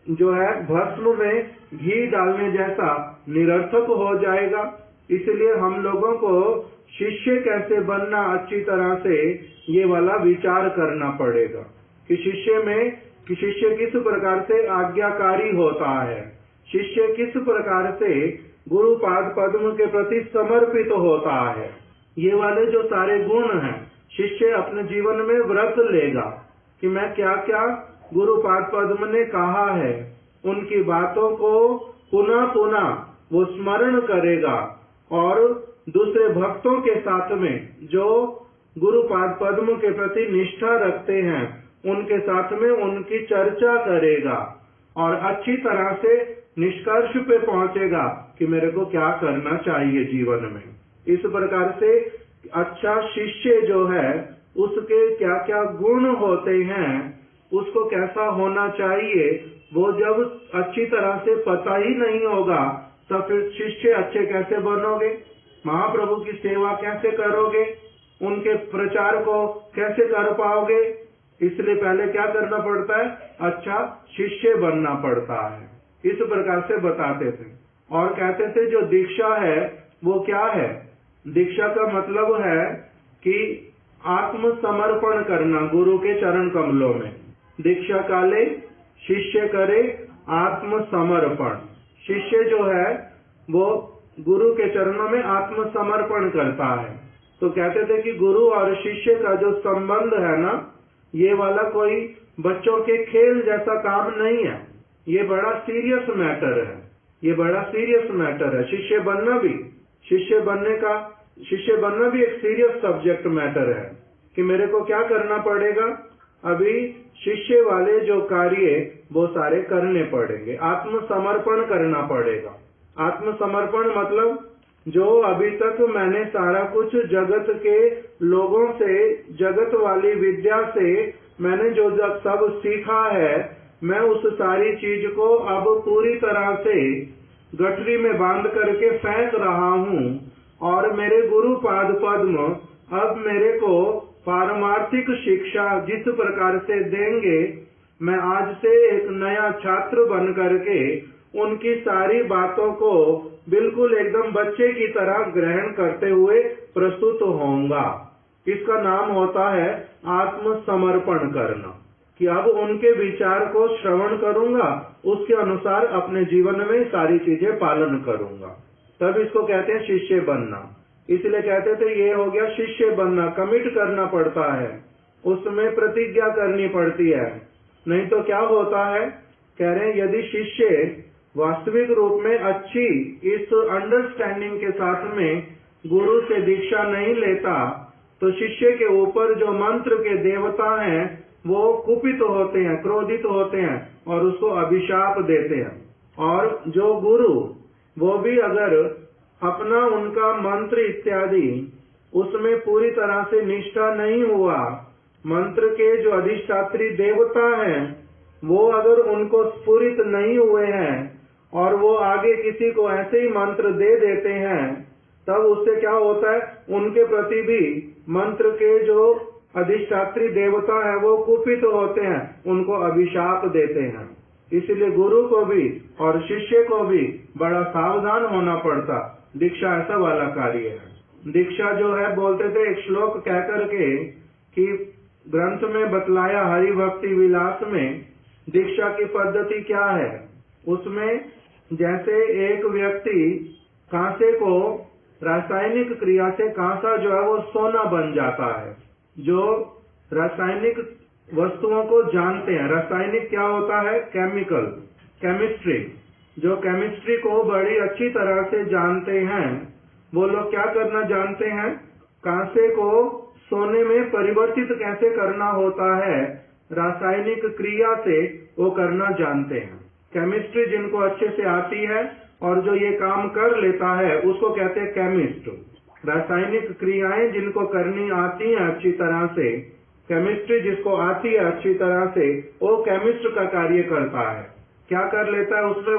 जो है भस्म में घी डालने जैसा निरर्थक हो जाएगा। इसलिए हम लोगों को शिष्य कैसे बनना, अच्छी तरह से ये वाला विचार करना पड़ेगा कि शिष्य किस प्रकार से आज्ञाकारी होता है, शिष्य किस प्रकार से गुरु पाद पद्म के प्रति समर्पित होता है। ये वाले जो सारे गुण हैं शिष्य अपने जीवन में व्रत लेगा कि मैं क्या क्या गुरु पाद पद्म ने कहा है, उनकी बातों को पुनः पुनः वो स्मरण करेगा और दूसरे भक्तों के साथ में जो गुरु पाद पद्म के प्रति निष्ठा रखते हैं उनके साथ में उनकी चर्चा करेगा और अच्छी तरह से निष्कर्ष पे पहुंचेगा कि मेरे को क्या करना चाहिए जीवन में। इस प्रकार से अच्छा शिष्य जो है उसके क्या क्या गुण होते हैं, उसको कैसा होना चाहिए, वो जब अच्छी तरह से पता ही नहीं होगा तो फिर शिष्य अच्छे कैसे बनोगे, महाप्रभु की सेवा कैसे करोगे, उनके प्रचार को कैसे कर पाओगे। इसलिए पहले क्या करना पड़ता है, अच्छा शिष्य बनना पड़ता है। इस प्रकार से बताते थे और कहते थे जो दीक्षा है वो क्या है, दीक्षा का मतलब है कि आत्मसमर्पण करना गुरु के चरण कमलों में। दीक्षा काले शिष्य करे आत्मसमर्पण। शिष्य जो है वो गुरु के चरणों में आत्मसमर्पण करता है। तो कहते थे कि गुरु और शिष्य का जो संबंध है ना, ये वाला कोई बच्चों के खेल जैसा काम नहीं है, ये बड़ा सीरियस मैटर है, ये बड़ा सीरियस मैटर है। शिष्य बनना भी एक सीरियस सब्जेक्ट मैटर है कि मेरे को क्या करना पड़ेगा, अभी शिष्य वाले जो कार्य वो सारे करने पड़ेंगे, आत्मसमर्पण करना पड़ेगा। आत्मसमर्पण मतलब जो अभी तक मैंने सारा कुछ जगत के लोगों से, जगत वाली विद्या से मैंने जो सब सीखा है, मैं उस सारी चीज को अब पूरी तरह से गठरी में बांध करके फेंक रहा हूँ और मेरे गुरु पाद पद्म अब मेरे को पारमार्थिक शिक्षा जिस प्रकार से देंगे, मैं आज से एक नया छात्र बन करके उनकी सारी बातों को बिल्कुल एकदम बच्चे की तरह ग्रहण करते हुए प्रस्तुत होऊंगा। इसका नाम होता है आत्मसमर्पण करना, कि अब उनके विचार को श्रवण करूंगा, उसके अनुसार अपने जीवन में सारी चीजें पालन करूंगा, तब इसको कहते हैं शिष्य बनना। इसलिए कहते थे ये हो गया शिष्य बनना, कमिट करना पड़ता है, उसमें प्रतिज्ञा करनी पड़ती है। नहीं तो क्या होता है, कह रहे हैं यदि शिष्य वास्तविक रूप में अच्छी इस अंडरस्टैंडिंग के साथ में गुरु से दीक्षा नहीं लेता तो शिष्य के ऊपर जो मंत्र के देवता हैं वो कुपित होते हैं, क्रोधित होते हैं और उसको अभिशाप देते हैं। और जो गुरु वो भी अगर अपना उनका मंत्र इत्यादि उसमें पूरी तरह से निष्ठा नहीं हुआ, मंत्र के जो अधिष्ठात्री देवता हैं वो अगर उनको स्फुरित नहीं हुए हैं और वो आगे किसी को ऐसे ही मंत्र दे देते हैं, तब उससे क्या होता है, उनके प्रति भी मंत्र के जो अधिष्ठात्री देवता है वो कुपित होते हैं, उनको अभिशाप देते हैं। इसलिए गुरु को भी और शिष्य को भी बड़ा सावधान होना पड़ता। दीक्षा ऐसा वाला कार्य है। दीक्षा जो है, बोलते थे एक श्लोक कह करके कि ग्रंथ में बतलाया हरि भक्ति विलास में दीक्षा की पद्धति क्या है। उसमें जैसे एक व्यक्ति कांसे को रासायनिक क्रिया से कांसा जो है वो सोना बन जाता है। जो रासायनिक वस्तुओं को जानते हैं, रासायनिक क्या होता है, केमिकल, केमिस्ट्री, जो केमिस्ट्री को बड़ी अच्छी तरह से जानते हैं वो लोग क्या करना जानते हैं, कांसे को सोने में परिवर्तित कैसे करना होता है, रासायनिक क्रिया से वो करना जानते हैं। केमिस्ट्री जिनको अच्छे से आती है और जो ये काम कर लेता है उसको कहते हैं केमिस्ट। रासायनिक क्रियाएं जिनको करनी आती हैं अच्छी तरह से, केमिस्ट्री जिसको आती है अच्छी तरह से, वो केमिस्ट का कार्य करता है। क्या कर लेता है उसमें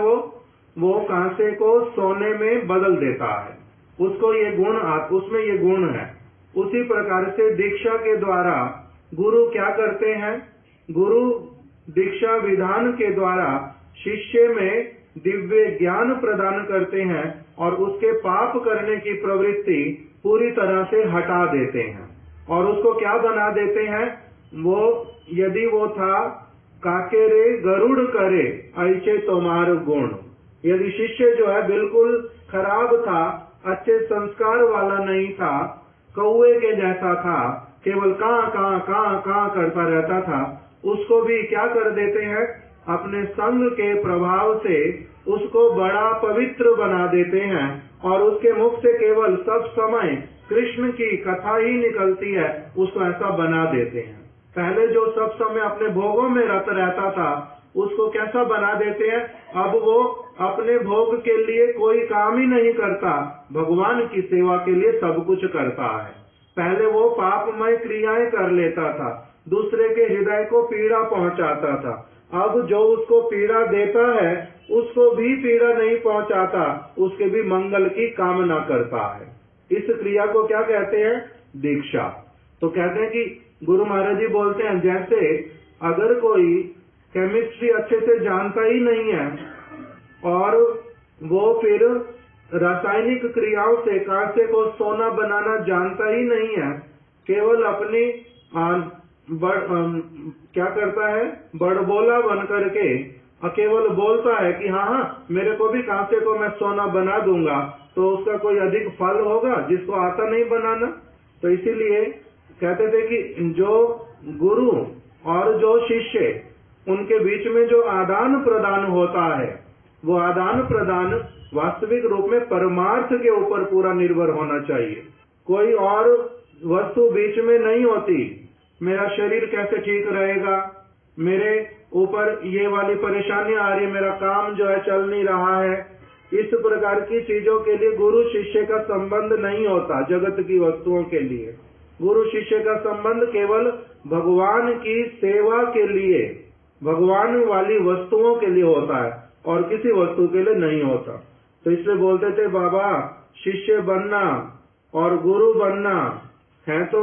वो कांसे को सोने में बदल देता है, उसको ये गुण उसमें ये गुण है। उसी प्रकार से दीक्षा के द्वारा गुरु क्या करते हैं, गुरु दीक्षा विधान के द्वारा शिष्य में दिव्य ज्ञान प्रदान करते हैं और उसके पाप करने की प्रवृत्ति पूरी तरह से हटा देते हैं और उसको क्या बना देते हैं, वो यदि वो था काकेरे गरुड़ करे ऐसे तुम्हार गुण, यदि शिष्य जो है बिल्कुल खराब था, अच्छे संस्कार वाला नहीं था, कौवे के जैसा था, केवल कहाँ करता रहता था, उसको भी क्या कर देते हैं, अपने संग के प्रभाव से उसको बड़ा पवित्र बना देते हैं और उसके मुख से केवल सब समय कृष्ण की कथा ही निकलती है, उसको ऐसा बना देते हैं। पहले जो सब समय अपने भोगों में रत रहता था उसको कैसा बना देते हैं, अब वो अपने भोग के लिए कोई काम ही नहीं करता, भगवान की सेवा के लिए सब कुछ करता है। पहले वो पापमय क्रियाएं कर लेता था, दूसरे के हृदय को पीड़ा पहुंचाता था, अब जो उसको पीड़ा देता है उसको भी पीड़ा नहीं पहुंचाता, उसके भी मंगल की कामना करता है। इस क्रिया को क्या कहते हैं, दीक्षा। तो कहते हैं कि गुरु महाराज जी बोलते हैं, जैसे अगर कोई केमिस्ट्री अच्छे से जानता ही नहीं है और वो फिर रासायनिक क्रियाओं से कांसे को सोना बनाना जानता ही नहीं है, केवल अपनी क्या करता है, बड़बोला बन करके केवल बोलता है कि हाँ मेरे को भी कांसे को मैं सोना बना दूंगा, तो उसका कोई अधिक फल होगा जिसको आता नहीं बनाना। तो इसीलिए कहते थे कि जो गुरु और जो शिष्य, उनके बीच में जो आदान प्रदान होता है, वो आदान प्रदान वास्तविक रूप में परमार्थ के ऊपर पूरा निर्भर होना चाहिए। कोई और वस्तु बीच में नहीं होती, मेरा शरीर कैसे ठीक रहेगा, मेरे ऊपर ये वाली परेशानी आ रही है, मेरा काम जो है चल नहीं रहा है, इस प्रकार की चीजों के लिए गुरु शिष्य का संबंध नहीं होता। जगत की वस्तुओं के लिए गुरु शिष्य का संबंध केवल भगवान की सेवा के लिए, भगवान वाली वस्तुओं के लिए होता है और किसी वस्तु के लिए नहीं होता। तो इसलिए बोलते थे बाबा, शिष्य बनना और गुरु बनना है तो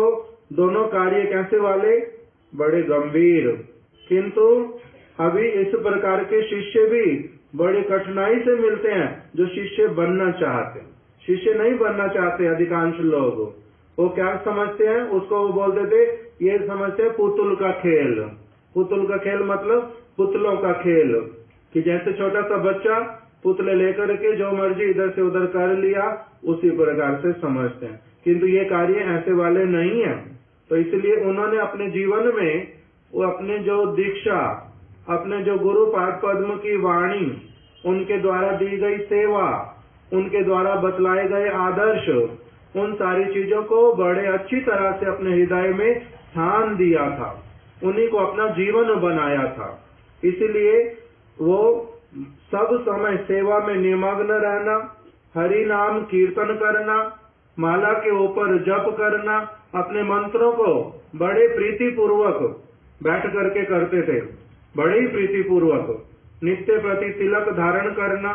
दोनों कार्य कैसे वाले, बड़े गंभीर। किंतु अभी इस प्रकार के शिष्य भी बड़ी कठिनाई से मिलते हैं जो शिष्य बनना चाहते। शिष्य नहीं बनना चाहते अधिकांश लोग, वो क्या समझते हैं, उसको वो बोलते थे, ये समझते हैं पुतुल का खेल। पुतुल का खेल मतलब पुतलों का खेल, कि जैसे छोटा सा बच्चा पुतले लेकर के जो मर्जी इधर से उधर कर लिया, उसी प्रकार से समझते हैं। किंतु ये कार्य ऐसे वाले नहीं है। तो इसलिए उन्होंने अपने जीवन में वो अपने जो दीक्षा, अपने जो गुरु पाद पद्म की वाणी, उनके द्वारा दी गई सेवा, उनके द्वारा बतलाए गए आदर्श, उन सारी चीजों को बड़े अच्छी तरह से अपने हृदय में स्थान दिया था, उन्हीं को अपना जीवन बनाया था। इसलिए वो सब समय सेवा में निमग्न रहना, हरि नाम कीर्तन करना, माला के ऊपर जप करना, अपने मंत्रों को बड़े प्रीति पूर्वक बैठ करके करते थे, बड़े ही प्रीति पूर्वक। नित्य प्रति तिलक धारण करना,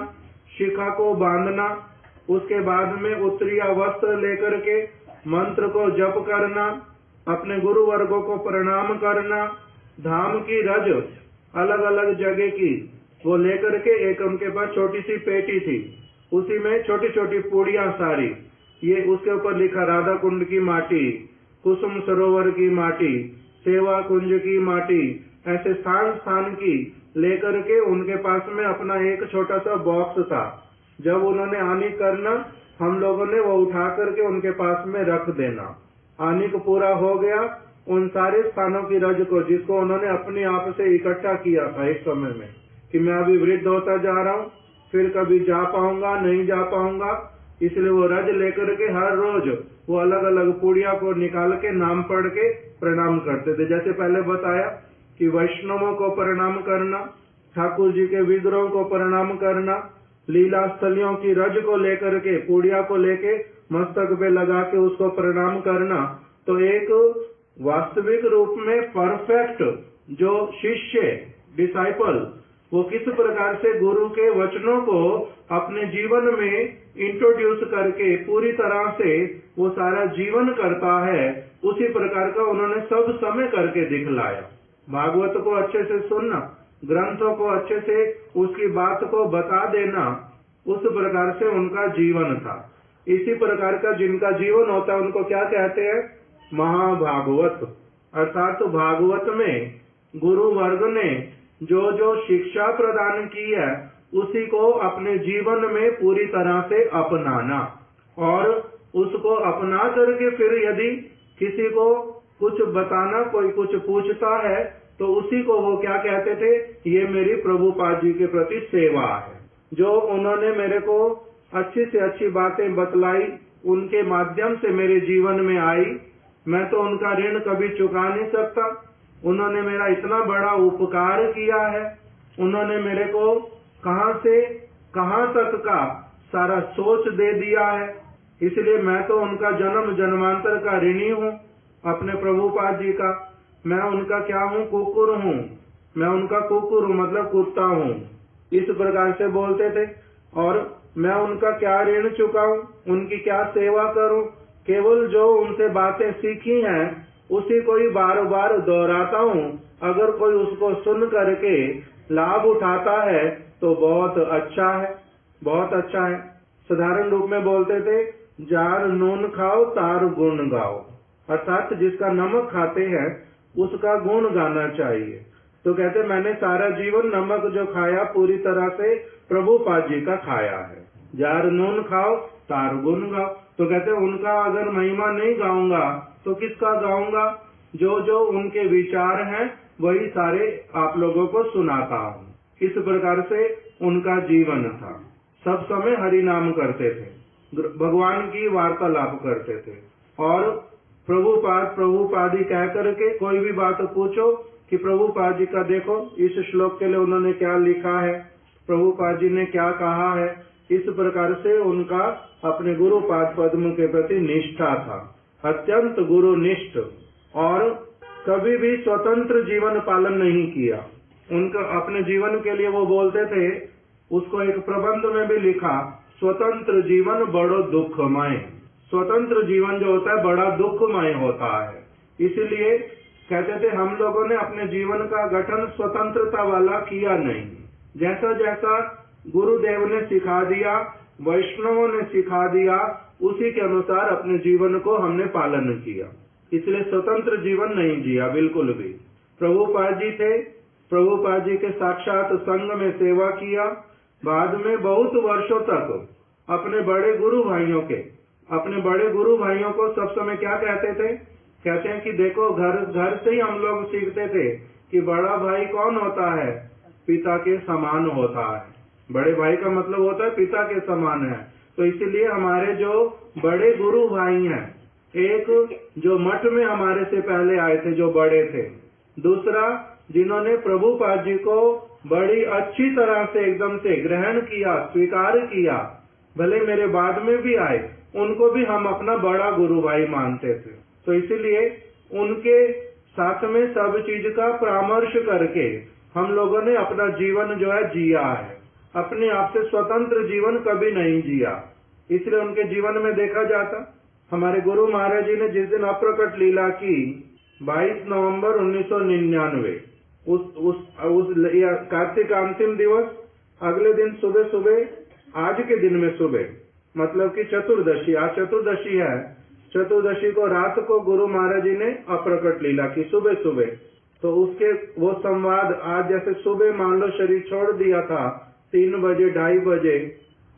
शिखा को बांधना, उसके बाद में उत्तरीय वस्त्र लेकर के मंत्र को जप करना, अपने गुरु वर्गों को प्रणाम करना, धाम की रज अलग अलग जगह की वो लेकर के, एक उनके पास छोटी सी पेटी थी, उसी में छोटी छोटी पूड़ियां सारी, ये उसके ऊपर लिखा राधा कुंड की माटी, कुसुम सरोवर की माटी, सेवा कुंज की माटी, ऐसे स्थान स्थान की लेकर के उनके पास में अपना एक छोटा सा बॉक्स था। जब उन्होंने आनी करना, हम लोगों ने वो उठा करके उनके पास में रख देना। आनी को पूरा हो गया, उन सारे स्थानों की रज को, जिसको उन्होंने अपने आप से इकट्ठा किया था एक समय में, कि मैं अभी वृद्ध होता जा रहा हूँ, फिर कभी जा पाऊंगा नहीं जा पाऊंगा, इसलिए वो रज लेकर के हर रोज वो अलग अलग पुड़िया को निकाल के नाम पढ़ के प्रणाम करते थे। जैसे पहले बताया कि वैष्णवों को प्रणाम करना, ठाकुर जी के विग्रहों को प्रणाम करना, लीला स्थलियों की रज को लेकर के पुड़िया को लेके मस्तक पे लगा के उसको प्रणाम करना, तो एक वास्तविक रूप में परफेक्ट जो शिष्य डिसाइपल वो किस प्रकार से गुरु के वचनों को अपने जीवन में इंट्रोड्यूस करके पूरी तरह से वो सारा जीवन करता है, उसी प्रकार का उन्होंने सब समय करके दिखलाया। भागवत को अच्छे से सुनना, ग्रंथों को अच्छे से उसकी बात को बता देना, उस प्रकार से उनका जीवन था। इसी प्रकार का जिनका जीवन होता है उनको क्या कहते हैं? महाभागवत। अर्थात भागवत में गुरु वर्ग ने जो जो शिक्षा प्रदान की है उसी को अपने जीवन में पूरी तरह से अपनाना, और उसको अपना करके फिर यदि किसी को कुछ बताना, कोई कुछ पूछता है तो उसी को वो क्या कहते थे? ये मेरी प्रभुपाद जी के प्रति सेवा है। जो उन्होंने मेरे को अच्छी से अच्छी बातें बतलाई, उनके माध्यम से मेरे जीवन में आई, मैं तो उनका ऋण कभी चुका नहीं सकता। उन्होंने मेरा इतना बड़ा उपकार किया है, उन्होंने मेरे को कहां से कहां तक का सारा सोच दे दिया है, इसलिए मैं तो उनका जन्म जन्मांतर का ऋणी हूँ, अपने प्रभुपाद जी का। मैं उनका क्या हूँ? कुकुर हूँ। मैं उनका कुकुर हूँ, मतलब कुत्ता हूँ, इस प्रकार से बोलते थे। और मैं उनका क्या ऋण चुकाऊं, उनकी क्या सेवा करूं? केवल जो उनसे बातें सीखी हैं उसी को ही बार बार दोहराता हूँ। अगर कोई उसको सुन करके लाभ उठाता है तो बहुत अच्छा है, बहुत अच्छा है। साधारण रूप में बोलते थे, जार नून खाओ तार गुण गाओ, अर्थात जिसका नमक खाते हैं उसका गुण गाना चाहिए। तो कहते मैंने सारा जीवन नमक जो खाया पूरी तरह से प्रभुपाद जी का खाया है। जार नून खाओ तार गुण गाओ, तो कहते उनका अगर महिमा नहीं गाऊंगा तो किसका गाऊंगा? जो जो उनके विचार हैं वही सारे आप लोगों को सुनाता हूँ। इस प्रकार से उनका जीवन था। सब समय हरि नाम करते थे, भगवान की वार्तालाप करते थे, और प्रभुपाद ही कह करके कोई भी बात पूछो कि प्रभुपाद जी का देखो इस श्लोक के लिए उन्होंने क्या लिखा है, प्रभुपाद जी ने क्या कहा है। इस प्रकार से उनका अपने गुरुपाद पद्म के प्रति निष्ठा था, अत्यंत गुरुनिष्ठ, और कभी भी स्वतंत्र जीवन पालन नहीं किया। उनका अपने जीवन के लिए वो बोलते थे, उसको एक प्रबंध में भी लिखा, स्वतंत्र जीवन बड़ो दुखमय। स्वतंत्र जीवन जो होता है बड़ा दुखमय होता है। इसलिए कहते थे हम लोगों ने अपने जीवन का गठन स्वतंत्रता वाला किया नहीं। जैसा जैसा गुरुदेव ने सिखा दिया, वैष्णवों ने सिखा दिया, उसी के अनुसार अपने जीवन को हमने पालन किया। इसलिए स्वतंत्र जीवन नहीं जिया बिल्कुल भी। प्रभुपाद जी थे, प्रभुपाद जी के साक्षात संग में सेवा किया। बाद में बहुत वर्षों तक अपने बड़े गुरु भाइयों को सब समय क्या कहते थे? कहते हैं कि देखो घर से ही हम लोग सीखते थे कि बड़ा भाई कौन होता है? पिता के समान होता है। बड़े भाई का मतलब होता है पिता के समान है। तो इसलिए हमारे जो बड़े गुरु भाई हैं, एक जो मठ में हमारे से पहले आए थे जो बड़े थे, दूसरा जिन्होंने प्रभुपाद जी को बड़ी अच्छी तरह से एकदम से ग्रहण किया, स्वीकार किया, भले मेरे बाद में भी आए, उनको भी हम अपना बड़ा गुरु भाई मानते थे। तो इसलिए उनके साथ में सब चीज का परामर्श करके हम लोगों ने अपना जीवन जो है जिया है। अपने आप से स्वतंत्र जीवन कभी नहीं जिया। इसलिए उनके जीवन में देखा जाता, हमारे गुरु महाराज जी ने जिस दिन अप्रकट लीला की 22 नवंबर 1999, उस कार्तिक का अंतिम दिवस, अगले दिन सुबह सुबह, आज के दिन में सुबह, मतलब कि चतुर्दशी, आज चतुर्दशी है, चतुर्दशी को रात को गुरु महाराज जी ने अप्रकट लीला की सुबह सुबह। तो उसके वो संवाद आज जैसे सुबह मान लो शरीर छोड़ दिया था 3 बजे 2:30 बजे,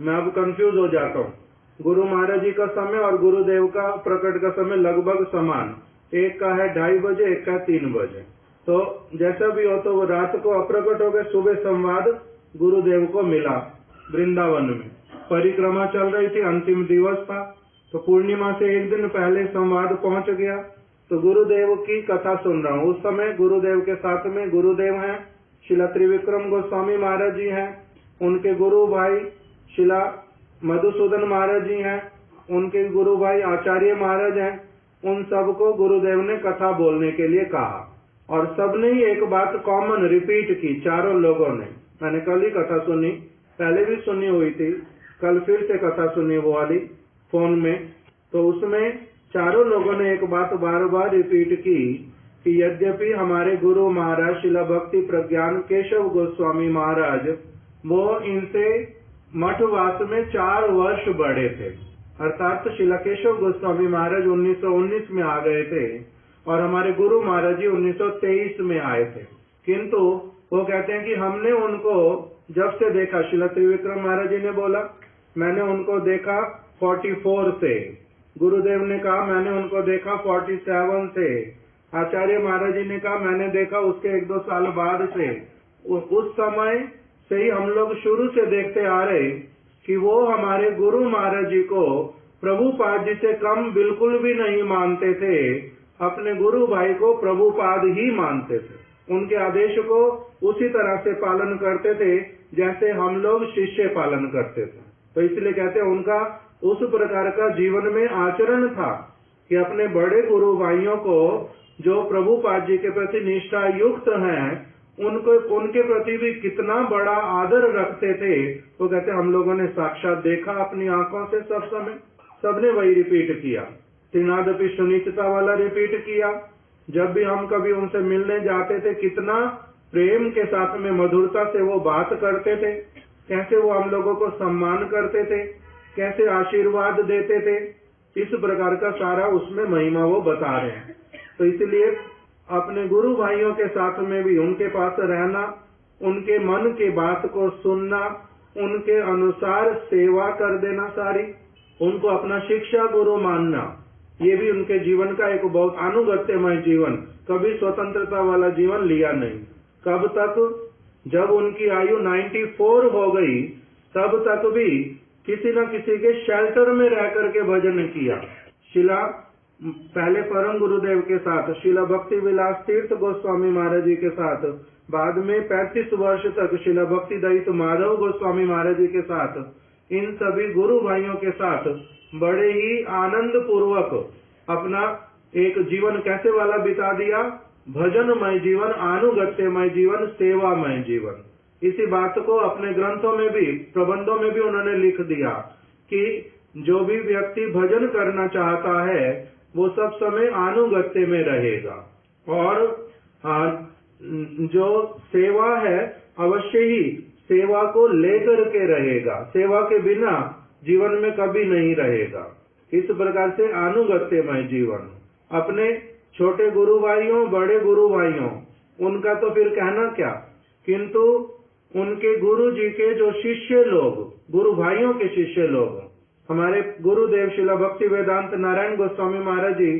मैं अब कंफ्यूज हो जाता हूँ। गुरु महाराज जी का समय और गुरुदेव का प्रकट का समय लगभग समान, एक का है 2:30 बजे, एक का 3 बजे। तो जैसा भी हो, तो वो रात को अप्रकट हो गए, सुबह संवाद गुरुदेव को मिला वृंदावन में। परिक्रमा चल रही थी, अंतिम दिवस था, तो पूर्णिमा से एक दिन पहले संवाद पहुंच गया। तो गुरुदेव की कथा सुन रहा हूँ। उस समय गुरुदेव के साथ में गुरुदेव हैं, शिला त्रिविक्रम गोस्वामी महाराज जी हैं, उनके गुरु भाई शिला मधुसूदन महाराज जी हैं, उनके गुरु भाई आचार्य महाराज हैं। उन सबको गुरुदेव ने कथा बोलने के लिए कहा और सबने ही एक बात कॉमन रिपीट की, चारों लोगों ने। मैंने कल ही कथा सुनी, पहले भी सुनी हुई थी, कल फिर से कथा सुनी वो वाली फोन में। तो उसमें चारों लोगों ने एक बात बार बार रिपीट की कि यद्यपि हमारे गुरु महाराज शिला भक्ति प्रज्ञान केशव गोस्वामी महाराज वो इनसे मठवास में 4 वर्ष बड़े थे, अर्थात शिला केशव गोस्वामी महाराज 1919 में आ गए थे और हमारे गुरु महाराज जी 1923 में आए थे। किंतु वो कहते हैं कि हमने उनको जब से देखा, शिला त्रिविक्रम महाराज जी ने बोला मैंने उनको देखा 44 से, गुरुदेव ने कहा मैंने उनको देखा 47 से, आचार्य महाराज जी ने कहा मैंने देखा उसके 1-2 साल बाद से। उस समय से ही हम लोग शुरू से देखते आ रहे कि वो हमारे गुरु महाराज जी को प्रभुपाद जी से कम बिल्कुल भी नहीं मानते थे, अपने गुरु भाई को प्रभुपाद ही मानते थे, उनके आदेश को उसी तरह से पालन करते थे जैसे हम लोग शिष्य पालन करते थे। तो इसलिए कहते हैं उनका उस प्रकार का जीवन में आचरण था कि अपने बड़े गुरु भाइयों को जो प्रभुपाद जी के प्रति निष्ठा युक्त हैं उनको उनके प्रति भी कितना बड़ा आदर रखते थे। तो कहते हम लोगों ने साक्षात देखा अपनी आंखों से, सब समय सबने वही रिपीट किया। त्रिनादपि सुनिश्चिता वाला रिपीट किया। जब भी हम कभी उनसे मिलने जाते थे कितना प्रेम के साथ में मधुरता से वो बात करते थे, कैसे वो हम लोगों को सम्मान करते थे, कैसे आशीर्वाद देते थे, इस प्रकार का सारा उसमें महिमा वो बता रहे हैं। तो इसलिए अपने गुरु भाइयों के साथ में भी उनके पास रहना, उनके मन की बात को सुनना, उनके अनुसार सेवा कर देना सारी, उनको अपना शिक्षा गुरु मानना, ये भी उनके जीवन का एक बहुत अनुगत्यमय जीवन, कभी स्वतंत्रता वाला जीवन लिया नहीं। कब तक? जब उनकी आयु 94 हो गई तब तक भी किसी न किसी के शेल्टर में रह करके भजन किया। शिला पहले परम गुरुदेव के साथ, शिला भक्ति विलास तीर्थ गोस्वामी महाराज जी के साथ, बाद में 35 वर्ष तक शिला भक्ति दयित माधव गोस्वामी महाराज जी के साथ, इन सभी गुरु भाइयों के साथ बड़े ही आनंद पूर्वक अपना एक जीवन कैसे वाला बिता दिया? भजनमय जीवन, अनुगत्यमय जीवन, सेवामय जीवन। इसी बात को अपने ग्रंथों में भी, प्रबंधों में भी उन्होंने लिख दिया कि जो भी व्यक्ति भजन करना चाहता है वो सब समय अनुगत्य में रहेगा और जो सेवा है अवश्य ही सेवा को लेकर के रहेगा, सेवा के बिना जीवन में कभी नहीं रहेगा। इस प्रकार से अनुगत्यमय जीवन। अपने छोटे गुरु भाइयों, बड़े गुरु भाइयों, उनका तो फिर कहना क्या, किंतु उनके गुरु जी के जो शिष्य लोग, गुरु भाइयों के शिष्य लोग, हमारे गुरुदेव शिला भक्ति वेदांत नारायण गोस्वामी महाराज जी,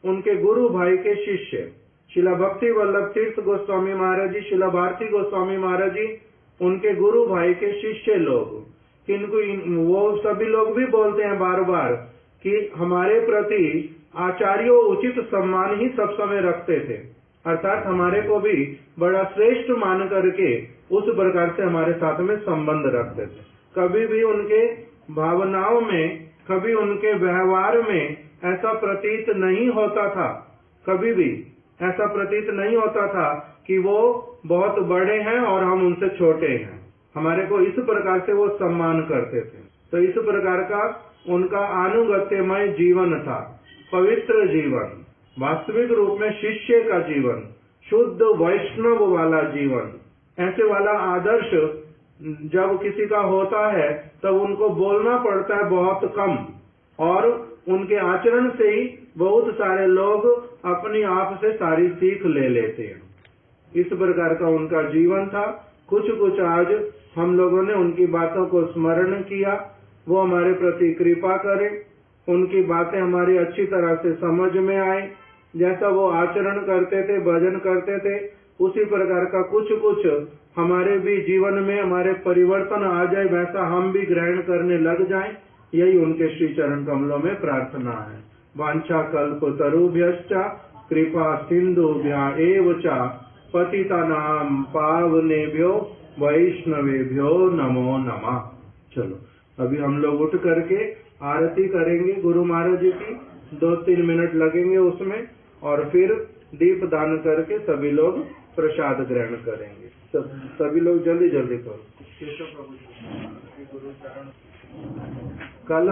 उनके गुरु भाई के शिष्य शिला भक्ति वल्लभ तीर्थ गोस्वामी महाराज जी, शिला भारती गोस्वामी महाराज जी, उनके गुरु भाई के शिष्य लोग, किनको वो सभी लोग भी बोलते हैं बार बार कि हमारे प्रति आचार्यों उचित सम्मान ही सब समय रखते थे, अर्थात हमारे को भी बड़ा श्रेष्ठ मान करके उस प्रकार से हमारे साथ में संबंध रखते थे। कभी भी उनके भावनाओं में, कभी उनके व्यवहार में ऐसा प्रतीत नहीं होता था, कभी भी ऐसा प्रतीत नहीं होता था कि वो बहुत बड़े हैं और हम उनसे छोटे हैं। हमारे को इस प्रकार से वो सम्मान करते थे। तो इस प्रकार का उनका अनुगत्यमय जीवन था, पवित्र जीवन, वास्तविक रूप में शिष्य का जीवन, शुद्ध वैष्णव वाला जीवन। ऐसे वाला आदर्श जब किसी का होता है तब उनको बोलना पड़ता है बहुत कम, और उनके आचरण से ही बहुत सारे लोग अपनी आप से सारी सीख ले लेते हैं। इस प्रकार का उनका जीवन था। कुछ कुछ आज हम लोगों ने उनकी बातों को स्मरण किया। वो हमारे प्रति कृपा करें, उनकी बातें हमारी अच्छी तरह से समझ में आए। जैसा वो आचरण करते थे, भजन करते थे, उसी प्रकार का कुछ कुछ हमारे भी जीवन में हमारे परिवर्तन आ जाए, वैसा हम भी ग्रहण करने लग जाएं, यही उनके श्री चरण कमलों में प्रार्थना है। वांछा कल्पतरुभ्यश्च कृपा सिंधुभ्या एव च पतितानां पावनेभ्यो वैष्णवेभ्यो नमो नमः। चलो अभी हम लोग उठ करके आरती करेंगे गुरु महाराज जी की, 2-3 मिनट लगेंगे उसमें, और फिर दीप दान करके सभी लोग प्रसाद ग्रहण करेंगे। सभी लोग जल्दी जल्दी करो। गुरु चरण कल